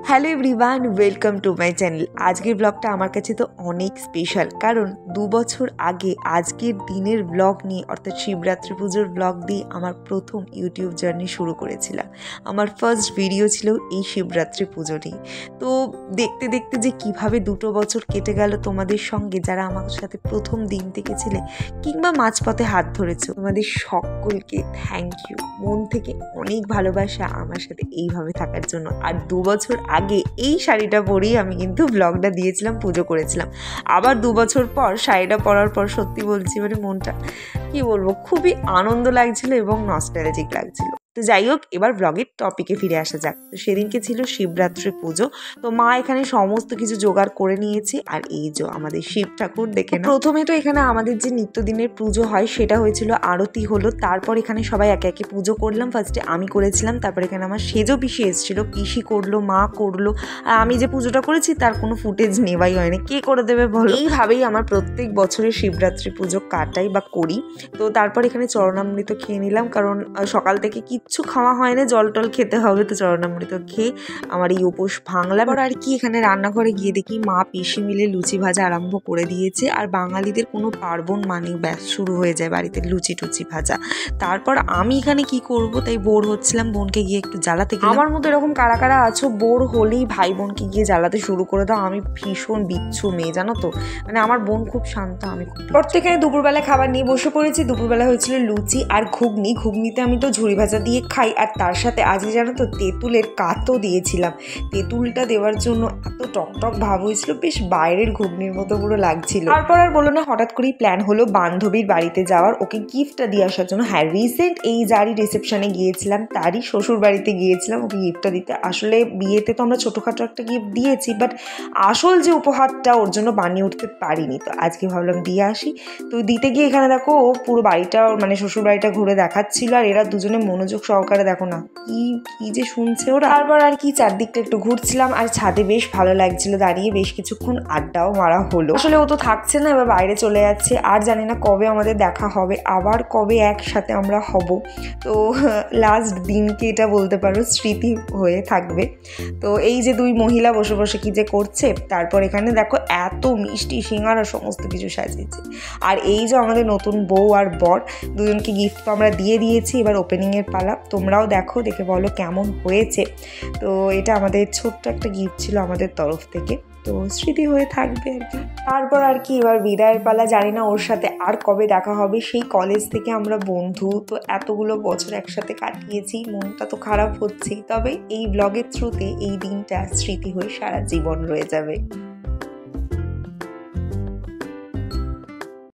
Hello everyone, welcome to my channel. আজকের ব্লগটা আমার কাছে তো অনেক স্পেশাল, কারণ 2 বছর আগে আজকের দিনের ব্লগ নিয়ে অর্থাৎ শিবরাত্রি পুজোর ব্লগ দিয়ে আমার প্রথম ইউটিউব জার্নি শুরু করেছিলাম। আমার ফার্স্ট ভিডিও ছিল এই শিবরাত্রি পুজো নিয়ে। তো দেখতে দেখতে যে কিভাবে 2 বছর কেটে গেল তোমাদের সঙ্গে, যারা আমার সাথে প্রথম দিন থেকে ছিলে কিংবা মাঝপথে হাত ধরেছো, তোমাদের সকলকে থ্যাংক ইউ। মন থেকে অনেক ভালোবাসা আমার সাথে এইভাবে থাকার জন্য। আর 2 বছর আগে এই শাড়িটা পরেই আমি কিন্তু ব্লগটা দিয়েছিলাম, পুজো করেছিলাম। আবার 2 বছর পর শাড়িটা পরার পর সত্যি বলছি, মনটা কি বলবো, খুবই আনন্দ লাগছিল এবং নস্টালজিক লাগছিল। তো যাই হোক, এবার ব্লগের টপিকে ফিরে আসা যাক। তো সেদিনকে ছিল শিবরাত্রি পুজো। তো মা এখানে সমস্ত কিছু জোগাড় করে নিয়েছে। আর এই যে আমাদের শিব ঠাকুর দেখে না, প্রথমে তো এখানে আমাদের যে নিত্যদিনের পুজো হয় সেটা হয়েছিল, আরতি হলো। তারপর এখানে সবাই একে একে পুজো করলাম। ফার্স্টে আমি করেছিলাম, তারপর এখানে আমার সেজো পিসি এসেছিলো, পিসি করলো, মা করলো। আর আমি যে পুজোটা করেছি তার কোনো ফুটেজ নেওয়াই হয়নি, কে করে দেবে বলো। এইভাবেই আমার প্রত্যেক বছরের শিবরাত্রি পুজো কাটাই বা করি। তো তারপর এখানে চরণামৃত খেয়ে নিলাম, কারণ সকাল থেকে কিচ্ছু খাওয়া হয় না, জল টল খেতে হবে। তো চরণামৃত খেয়ে আমার এই উপোস ভাঙলাম। আর কি এখানে রান্নাঘরে গিয়ে দেখি মা পিসি মিলে লুচি ভাজা আরম্ভ করে দিয়েছে। আর বাঙালিদের কোনো পার্বণ মানে ব্যাস শুরু হয়ে যায় বাড়িতে লুচি টুচি ভাজা। তারপর আমি এখানে কি করব তাই বোর হচ্ছিলাম, বোনকে গিয়ে একটু জ্বালাতে গেলাম। আমার মতো এরকম কারা কারা আছো, বোর হলেই ভাই বোনকে গিয়ে জ্বালাতে শুরু করে দাও? আমি ভীষণ বিচ্ছু মেয়ে, জানো তো, আমার বোন খুব শান্ত, আমি খুব। প্রত্যেকখানে দুপুরবেলা খাবার নিয়ে বসে পড়েছি। দুপুরবেলা হয়েছিল লুচি আর ঘুগনি। ঘুগনিতে আমি তো ঝুড়ি ভাজা দিয়ে খাই, আর তার সাথে আজকে জানো তো তেঁতুলের কাতও দিয়েছিলাম। তেঁতুলটা দেওয়ার জন্য এত টকটক ভাব হয়েছিল, বেশ বাইরের ঘুগনির মতো পুরো লাগছিল। তারপর আর বলো না, হঠাৎ করেই প্ল্যান হলো বান্ধবীর বাড়িতে যাওয়ার, ওকে গিফটটা দিয়ে আসার জন্য। হ্যাঁ, রিসেন্ট এই যারই রিসেপশনে গিয়েছিলাম তারই শ্বশুর বাড়িতে গিয়েছিলাম ওকে গিফটটা দিতে। আসলে বিয়েতে তো আমরা ছোটোখাটো একটা গিফট দিয়েছি, বাট আসল যে উপহারটা ওর জন্য বানিয়ে উঠতে পারিনি। তো আজকে ভাবলাম দিয়ে আসি। তো দিতে গিয়ে এখানে দেখো ও পুরো বাড়িটা শ্বশুর বাড়িটা ঘুরে দেখাচ্ছিল, আর এরা দুজনে মনোযোগ সহকারে দেখো না কি যে শুনছে ওরা। তারপর আর কি চারদিকটা একটু ঘুরছিলাম, আর ছাদে বেশ ভালো লাগছিল দাঁড়িয়ে, বেশ কিছুক্ষণ আড্ডাও মারা হলো। আসলে ও তো থাকছে না, এবার বাইরে চলে যাচ্ছে। আর জানি না কবে আমাদের দেখা হবে, আবার কবে একসাথে আমরা হব। তো লাস্ট দিনকে এটা বলতে পারো স্মৃতি হয়ে থাকবে। তো এই যে দুই মহিলা বসে বসে কি যে করছে। তারপর এখানে দেখো এত মিষ্টি সিঙ্গারা সমস্ত কিছু সাজিয়েছে। আর এই যে আমাদের নতুন বউ আর বর দুজনকে গিফট তো আমরা দিয়ে দিয়েছি, এবার ওপেনিংয়ের পালা। তোমরাও দেখো, দেখে বলো কেমন হয়েছে। তো এটা আমাদের ছোট্ট একটা গিফট ছিল আমাদের তরফ থেকে, তো স্মৃতি হয়ে থাকবে আর কি। তারপর আর কি এবার বিদায়ের পালা। জানি না ওর সাথে আর কবে দেখা হবে। সেই কলেজ থেকে আমরা বন্ধু, তো এতগুলো বছর একসাথে কাটিয়েছি, মনটা তো খারাপ হচ্ছেই। তবে এই ব্লগের থ্রুতে এই দিনটা স্মৃতি হয়ে সারা জীবন রয়ে যাবে।